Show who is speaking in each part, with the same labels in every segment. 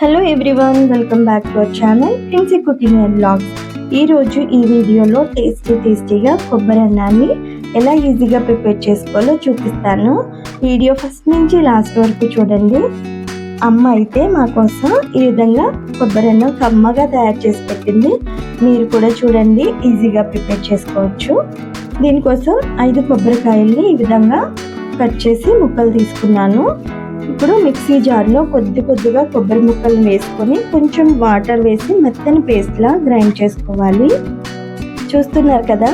Speaker 1: Hello everyone, welcome back to our channel Princy cooking and blogs. ఈరోజు ఈ వీడియోలో టేస్టీగా కొబ్బరి అన్నాన్ని ఎలా ఈజీగా ప్రిపేర్ చేసుకోవాలో చూపిస్తాను. వీడియో ఫస్ట్ నుంచి లాస్ట్ వరకు చూడండి. అమ్మ అయితే మా కోసం ఈ విధంగా కొబ్బరి అన్నం కమ్మగా తయారు చేసి పెట్టింది. మీరు కూడా చూడండి, ఈజీగా ప్రిపేర్ చేసుకోవచ్చు. దీనికోసం 5 కొబ్బరికాయల్ని ఈ విధంగా కట్ చేసి ముక్కలు తీసుకున్నాను. ఇప్పుడు మిక్సీ జార్లో కొద్దిగా కొబ్బరి ముక్కలు వేసుకొని కొంచెం వాటర్ వేసి మెత్తని పేస్ట్లా గ్రైండ్ చేసుకోవాలి. చూస్తున్నారు కదా,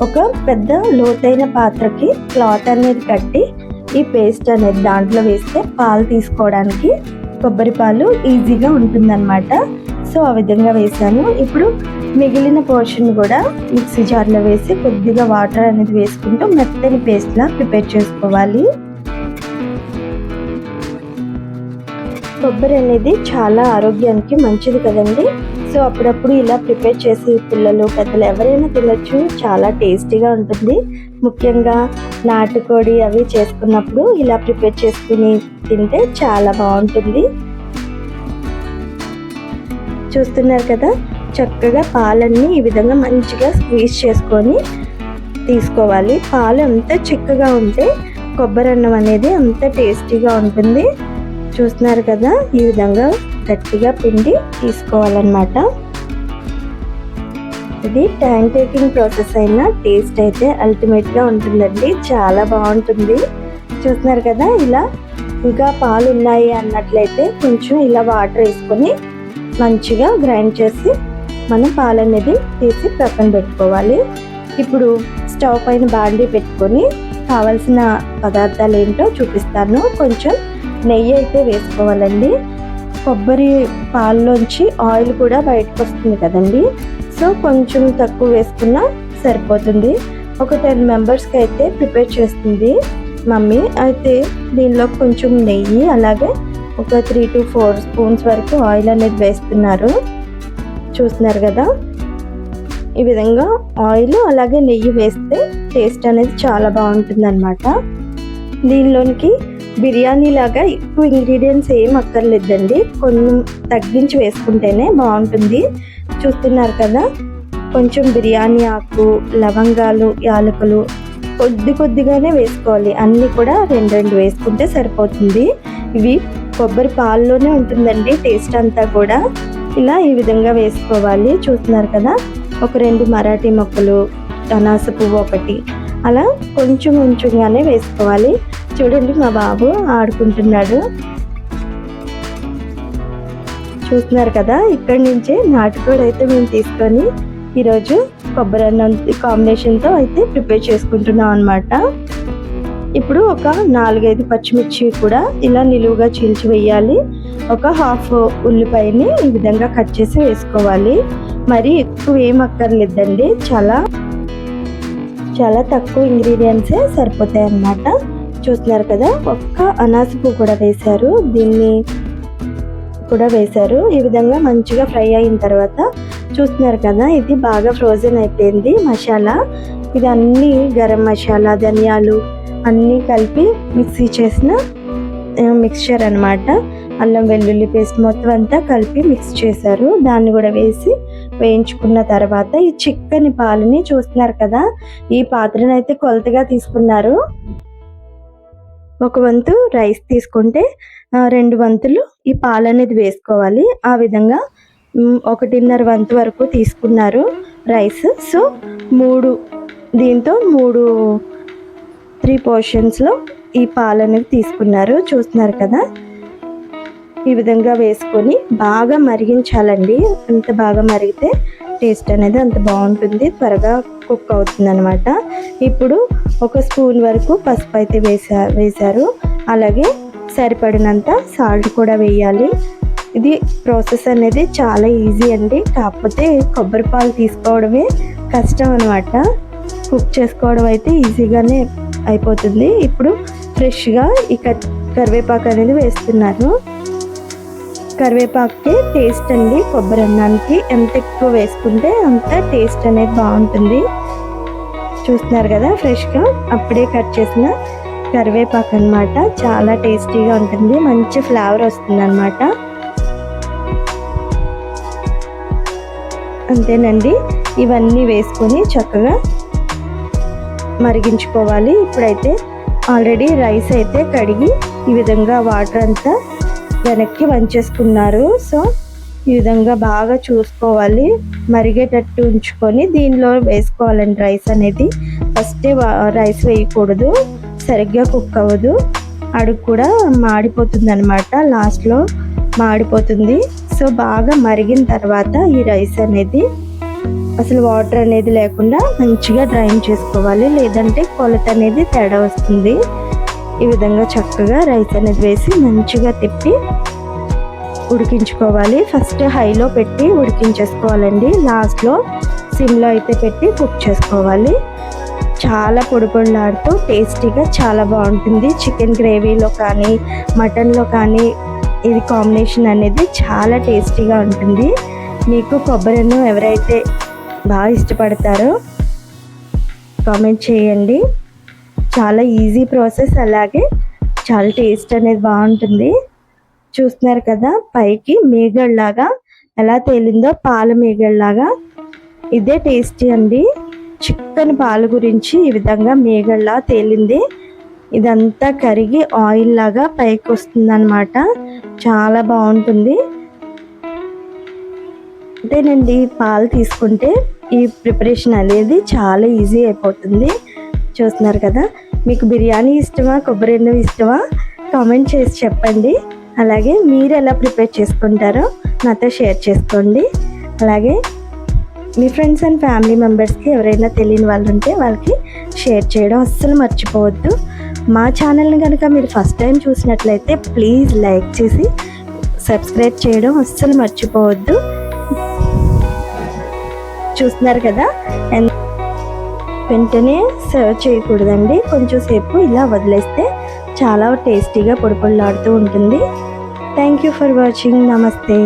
Speaker 1: ఒక పెద్ద లోతైన పాత్రకి క్లాత్ అనేది కట్టి ఈ పేస్ట్ అనేది దాంట్లో వేస్తే పాలు తీసుకోవడానికి కొబ్బరి పాలు ఈజీగా ఉంటుందన్నమాట. సో ఆ విధంగా వేసాను. ఇప్పుడు మిగిలిన పోర్షన్ కూడా మిక్సీ జార్లో వేసి కొద్దిగా వాటర్ అనేది వేసుకుంటూ మెత్తని పేస్ట్లా ప్రిపేర్ చేసుకోవాలి. కొబ్బరి అనేది చాలా ఆరోగ్యానికి మంచిది కదండి. సో అప్పుడప్పుడు ఇలా ప్రిపేర్ చేసి పిల్లలు పెద్దలు ఎవరైనా తినచ్చు. చాలా టేస్టీగా ఉంటుంది. ముఖ్యంగా నాటుకోడి అవి చేసుకున్నప్పుడు ఇలా ప్రిపేర్ చేసుకుని తింటే చాలా బాగుంటుంది. చూస్తున్నారు కదా, చక్కగా పాలన్నీ ఈ విధంగా మంచిగా స్క్వీజ్ చేసుకొని తీసుకోవాలి. పాలు ఎంత చిక్కగా ఉంటే కొబ్బరి అన్నం అనేది అంత టేస్టీగా ఉంటుంది. చూస్తున్నారు కదా, ఈ విధంగా గట్టిగా పిండి తీసుకోవాలన్నమాట. ఇది టైం టేకింగ్ ప్రాసెస్ అయినా టేస్ట్ అయితే అల్టిమేట్గా ఉంటుందండి. చాలా బాగుంటుంది. చూస్తున్నారు కదా, ఇలా ఇంకా పాలు ఉన్నాయి అన్నట్లయితే కొంచెం ఇలా వాటర్ వేసుకొని మంచిగా గ్రైండ్ చేసి మనం పాలు అనేది తీసి పక్కన పెట్టుకోవాలి. ఇప్పుడు స్టవ్ పైన బాండీ పెట్టుకొని కావాల్సిన పదార్థాలు ఏంటో చూపిస్తాను. కొంచెం నెయ్యి అయితే వేసుకోవాలండి. కొబ్బరి పాల్లోంచి ఆయిల్ కూడా బయటకు వస్తుంది కదండి. సో కొంచెం తక్కువ వేసుకున్నా సరిపోతుంది. ఒక 10 మెంబర్స్కి అయితే ప్రిపేర్ చేస్తుంది మమ్మీ. అయితే దీనిలో కొంచెం నెయ్యి అలాగే ఒక 3 to 4 స్పూన్స్ వరకు ఆయిల్ అనేది వేస్తున్నారు. చూస్తున్నారు కదా, ఈ విధంగా ఆయిల్ అలాగే నెయ్యి వేస్తే టేస్ట్ అనేది చాలా బాగుంటుంది అన్నమాట. దీనిలోనికి బిర్యానీ లాగా ఎక్కువ ఇంగ్రీడియంట్స్ ఏం అక్కర్లేదండి. కొన్ని తగ్గించి వేసుకుంటేనే బాగుంటుంది. చూస్తున్నారు కదా, కొంచెం బిర్యానీ ఆకు, లవంగాలు, యాలకులు కొద్దిగానే వేసుకోవాలి. అన్నీ కూడా 2 వేసుకుంటే సరిపోతుంది. ఇవి కొబ్బరి పాల్లోనే ఉంటుందండి టేస్ట్ అంతా కూడా. ఇలా ఈ విధంగా వేసుకోవాలి. చూస్తున్నారు కదా, ఒక 2 మరాఠీ మొక్కలు, అనాస పువ్వు ఒకటి, అలా కొంచెంగానే వేసుకోవాలి. చూడండి, మా బాబు ఆడుకుంటున్నాడు. చూస్తున్నారు కదా, ఇక్కడి నుంచే నాటుకోడి అయితే మేము తీసుకొని ఈరోజు కొబ్బరి అన్నం కాంబినేషన్తో అయితే ప్రిపేర్ చేసుకుంటున్నాం అనమాట. ఇప్పుడు ఒక 4-5 పచ్చిమిర్చి కూడా ఇలా నిలువుగా చీల్చి వేయాలి. ఒక హాఫ్ ఉల్లిపాయని ఈ విధంగా కట్ చేసి వేసుకోవాలి. మరి ఎక్కువ ఏం అక్కర్లేదండి. చాలా తక్కువ ఇంగ్రీడియంట్సే సరిపోతాయి అన్నమాట. చూస్తున్నారు కదా, ఒక్క అనాస పువ్వు కూడా వేశారు. దీన్ని కూడా వేశారు. ఈ విధంగా మంచిగా ఫ్రై అయిన తర్వాత చూస్తున్నారు కదా, ఇది బాగా ఫ్రోజన్ అయిపోయింది మసాలా. ఇది అన్నీ గరం మసాలా, ధనియాలు అన్నీ కలిపి మిక్సీ చేసిన మిక్స్చర్ అన్నమాట. అల్లం వెల్లుల్లి పేస్ట్ మొత్తం అంతా కలిపి మిక్స్ చేశారు. దాన్ని కూడా వేసి వేయించుకున్న తర్వాత ఈ చిక్కని పాలని చూస్తున్నారు కదా, ఈ పాత్రను అయితే కొలతగా తీసుకున్నారు. 1 వంతు రైస్ తీసుకుంటే 2 వంతులు ఈ పాలు అనేది వేసుకోవాలి. ఆ విధంగా 1.5 వంతు వరకు తీసుకున్నారు రైస్. సో 3 పోర్షన్స్లో ఈ పాలు అనేది తీసుకున్నారు. చూస్తున్నారు కదా, ఈ విధంగా వేసుకొని బాగా మరిగించాలండి. అంత బాగా మరిగితే టేస్ట్ అనేది అంత బాగుంటుంది, త్వరగా కుక్ అవుతుంది అనమాట. ఇప్పుడు 1 స్పూన్ వరకు పసుపు అయితే వేశారు. అలాగే సరిపడినంత సాల్ట్ కూడా వేయాలి. ఇది ప్రాసెస్ అనేది చాలా ఈజీ అండి. కాకపోతే కొబ్బరి పాలు తీసుకోవడమే కష్టం అనమాట. కుక్ చేసుకోవడం అయితే ఈజీగానే అయిపోతుంది. ఇప్పుడు ఫ్రెష్గా ఈ కరివేపాకు అనేది వేస్తున్నారు. కరివేపాకే టేస్ట్ అండి. కొబ్బరి అన్నానికి ఎంత ఎక్కువ వేసుకుంటే అంత టేస్ట్ అనేది బాగుంటుంది. చూస్తున్నారు కదా, ఫ్రెష్గా అప్పుడే కట్ చేసిన కరివేపాకు అన్నమాట. చాలా టేస్టీగా ఉంటుంది, మంచి ఫ్లేవర్ వస్తుంది అన్నమాట. అంతేనండి, ఇవన్నీ వేసుకొని చక్కగా మరిగించుకోవాలి. ఇప్పుడైతే ఆల్రెడీ రైస్ అయితే కడిగి ఈ విధంగా వాటర్ అంతా వెనక్కి వంచేసుకున్నారు. సో ఈ విధంగా బాగా చూసుకోవాలి, మరిగేటట్టు ఉంచుకొని దీనిలో వేసుకోవాలండి రైస్ అనేది. ఫస్టే రైస్ వేయకూడదు, సరిగ్గా కుక్ అవ్వదు, అడుగు కూడా మాడిపోతుంది అనమాట, లాస్ట్లో మాడిపోతుంది. సో బాగా మరిగిన తర్వాత ఈ రైస్ అనేది అసలు వాటర్ అనేది లేకుండా మంచిగా డ్రైన్ చేసుకోవాలి, లేదంటే కొలత అనేది తేడా వస్తుంది. ఈ విధంగా చక్కగా రైస్ అనేది వేసి మంచిగా తిప్పి ఉడికించుకోవాలి. ఫస్ట్ హైలో పెట్టి ఉడికించేసుకోవాలండి, లాస్ట్లో సిమ్లో అయితే పెట్టి కుక్ చేసుకోవాలి. చాలా పొడి పొడిలాడుతూ టేస్టీగా చాలా బాగుంటుంది. చికెన్ గ్రేవీలో కానీ మటన్లో కానీ ఇది కాంబినేషన్ అనేది చాలా టేస్టీగా ఉంటుంది. మీకు కొబ్బరి అన్నం ఎవరైతే బాగా ఇష్టపడతారో కామెంట్ చేయండి. చాలా ఈజీ ప్రాసెస్, అలాగే చాలా టేస్ట్ అనేది బాగుంటుంది. చూస్తున్నారు కదా పైకి మీగడలాగా ఎలా తేలిందో, పాల మీగడలాగా. ఇదే టేస్టీ అండి, చిక్కని పాలు గురించి ఈ విధంగా మీగడలా తేలింది. ఇదంతా కరిగి ఆయిల్ లాగా పైకి వస్తుంది అన్నమాట, చాలా బాగుంటుంది. అంతేనండి, పాలు తీసుకుంటే ఈ ప్రిపరేషన్ అనేది చాలా ఈజీ అయిపోతుంది. చూస్తున్నారు కదా, మీకు బిర్యానీ ఇష్టమా, కొబ్బరి అన్నం ఇష్టమా, కామెంట్ చేసి చెప్పండి. అలాగే మీరు ఎలా ప్రిపేర్ చేసుకుంటారో నాతో షేర్ చేసుకోండి. అలాగే మీ ఫ్రెండ్స్ అండ్ ఫ్యామిలీ మెంబర్స్కి ఎవరైనా తెలియని వాళ్ళు ఉంటే వాళ్ళకి షేర్ చేయడం అస్సలు మర్చిపోవద్దు. మా ఛానల్ని కనుక మీరు ఫస్ట్ టైం చూసినట్లయితే ప్లీజ్ లైక్ చేసి సబ్స్క్రైబ్ చేయడం అస్సలు మర్చిపోవద్దు. చూస్తున్నారు కదా, వెంటనే సర్వ్ చేయకూడదండి, కొంచెం సేపు ఇలా వదిలేస్తే చాలా టేస్టీగా పొడి పొడిలాడుతూ ఉంటుంది. Thank you for watching. నమస్తే.